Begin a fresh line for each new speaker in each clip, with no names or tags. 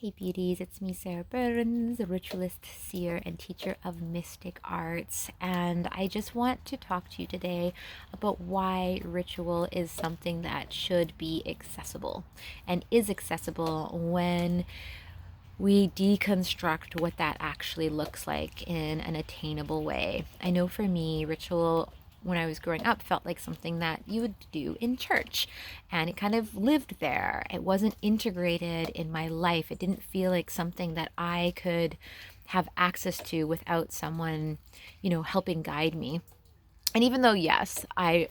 Hey beauties, it's me, Sarah Burns, a ritualist, seer, and teacher of mystic arts. And I just want to talk to you today about why ritual is something that should be accessible and is accessible when we deconstruct what that actually looks like in an attainable way. I know for me, ritual when I was growing up felt like something that you would do in church, and it kind of lived there. It wasn't integrated in my life. It didn't feel like something that I could have access to without someone, helping guide me. And even though, yes, I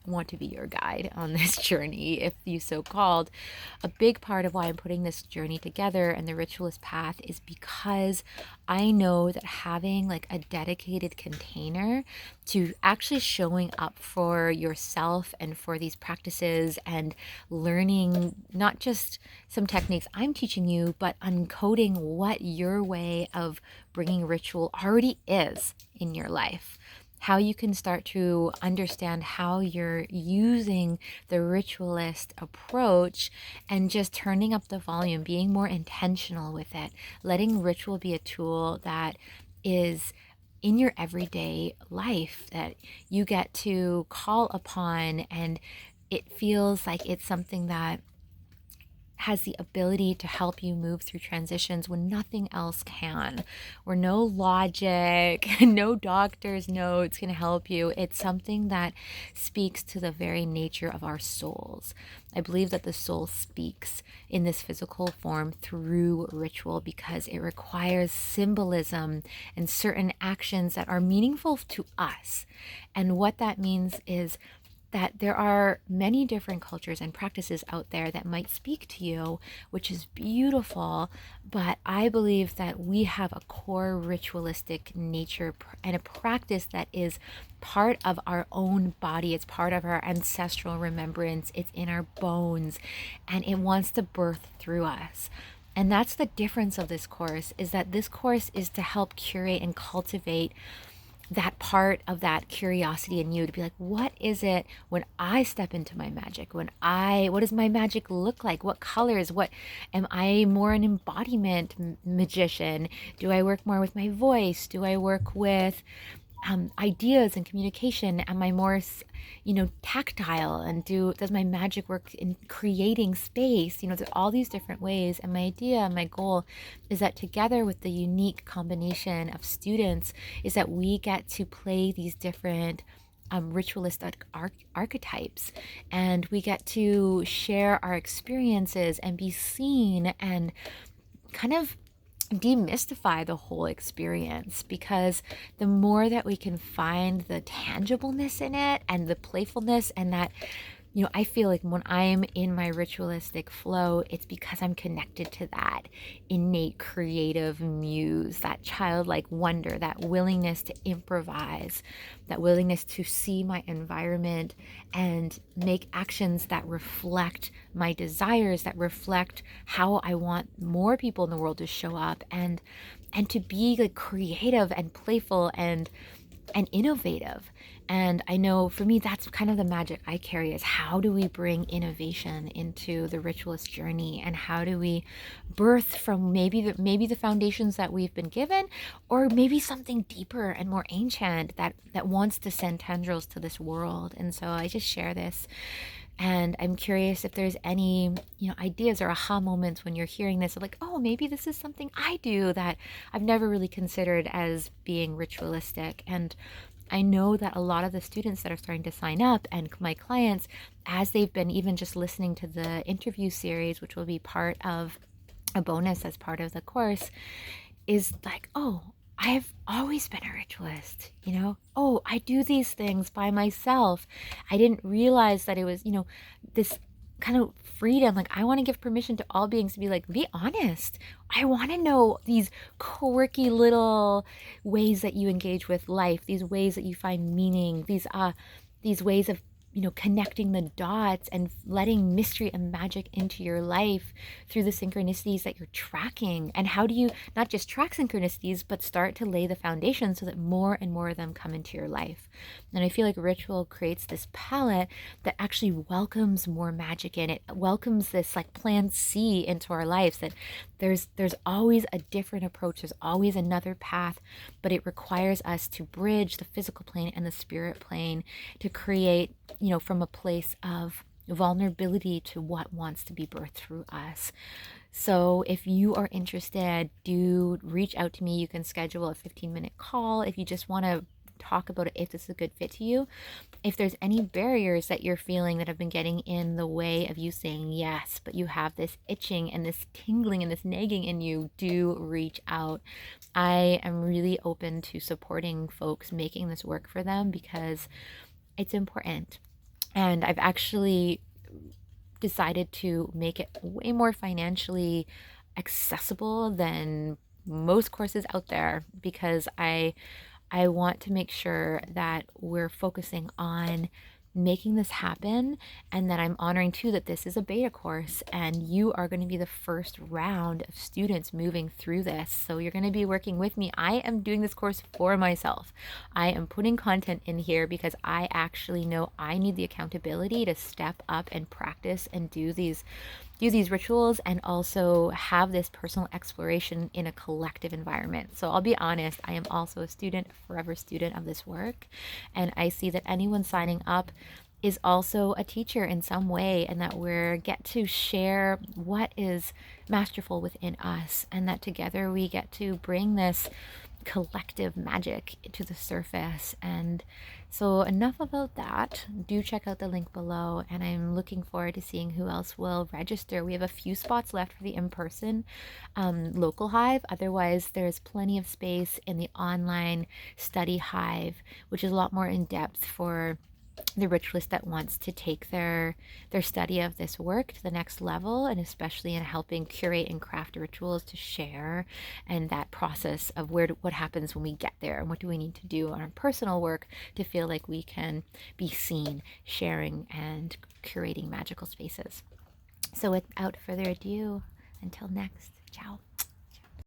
want to be your guide on this journey, if you so called. A big part of why I'm putting this journey together and the ritualist path is because I know that having like a dedicated container to actually showing up for yourself and for these practices and learning not just some techniques I'm teaching you, but uncoding what your way of bringing ritual already is in your life, how you can start to understand how you're using the ritualist approach and just turning up the volume, being more intentional with it, letting ritual be a tool that is in your everyday life that you get to call upon, and it feels like it's something that has the ability to help you move through transitions when nothing else can, where no logic, no doctor's notes can help you. It's something that speaks to the very nature of our souls. I believe that the soul speaks in this physical form through ritual because it requires symbolism and certain actions that are meaningful to us. And what that means is that there are many different cultures and practices out there that might speak to you, which is beautiful. But I believe that we have a core ritualistic nature and a practice that is part of our own body. It's part of our ancestral remembrance. It's in our bones, and it wants to birth through us. And that's the difference of this course, is that this course is to help curate and cultivate that part of that curiosity in you to be like, what is it when I step into my magic? What does my magic look like? What colors? What am I more an embodiment magician? Do I work more with my voice? Do I work with ideas and communication? Am I more tactile, and does my magic work in creating space? There's all these different ways, and my idea, my goal is that together with the unique combination of students is that we get to play these different ritualistic archetypes, and we get to share our experiences and be seen and kind of demystify the whole experience, because the more that we can find the tangibleness in it and the playfulness, and that I feel like when I'm in my ritualistic flow, it's because I'm connected to that innate creative muse, that childlike wonder, that willingness to improvise, that willingness to see my environment and make actions that reflect my desires, that reflect how I want more people in the world to show up, and to be like creative and playful and innovative. And I know for me, that's kind of the magic I carry, is how do we bring innovation into the ritualist journey, and how do we birth from maybe the foundations that we've been given, or maybe something deeper and more ancient that wants to send tendrils to this world. And so I just share this, and I'm curious if there's any, ideas or aha moments when you're hearing this, of like, oh, maybe this is something I do that I've never really considered as being ritualistic. And I know that a lot of the students that are starting to sign up, and my clients, as they've been even just listening to the interview series, which will be part of a bonus as part of the course, is like, oh, I've always been a ritualist, Oh, I do these things by myself. I didn't realize that it was, this kind of freedom. Like, I want to give permission to all beings to be like, be honest. I want to know these quirky little ways that you engage with life, these ways that you find meaning, these ways of connecting the dots and letting mystery and magic into your life through the synchronicities that you're tracking. And how do you not just track synchronicities, but start to lay the foundation so that more and more of them come into your life? And I feel like ritual creates this palette that actually welcomes more magic in it, welcomes this like plan C into our lives, that there's always a different approach, there's always another path, but it requires us to bridge the physical plane and the spirit plane to create, from a place of vulnerability to what wants to be birthed through us. So if you are interested, do reach out to me. You can schedule a 15-minute call if you just want to talk about it, if this is a good fit to you. If there's any barriers that you're feeling that have been getting in the way of you saying yes, but you have this itching and this tingling and this nagging in you, do reach out. I am really open to supporting folks making this work for them because it's important. And I've actually decided to make it way more financially accessible than most courses out there, because I want to make sure that we're focusing on making this happen, and that I'm honoring too that this is a beta course and you are going to be the first round of students moving through this. So you're going to be working with me. I am doing this course for myself. I am putting content in here because I actually know I need the accountability to step up and practice and do these rituals, and also have this personal exploration in a collective environment. So I'll be honest, I am also a student, a forever student of this work. And I see that anyone signing up is also a teacher in some way, and that we get to share what is masterful within us, and that together we get to bring this collective magic to the surface. And so enough about that. Do check out the link below, and I'm looking forward to seeing who else will register. We have a few spots left for the in-person local hive. Otherwise, there's plenty of space in the online study hive, which is a lot more in depth for the ritualist that wants to take their study of this work to the next level, and especially in helping curate and craft rituals to share, and that process of what happens when we get there, and what do we need to do on our personal work to feel like we can be seen sharing and curating magical spaces. So without further ado, until next, ciao.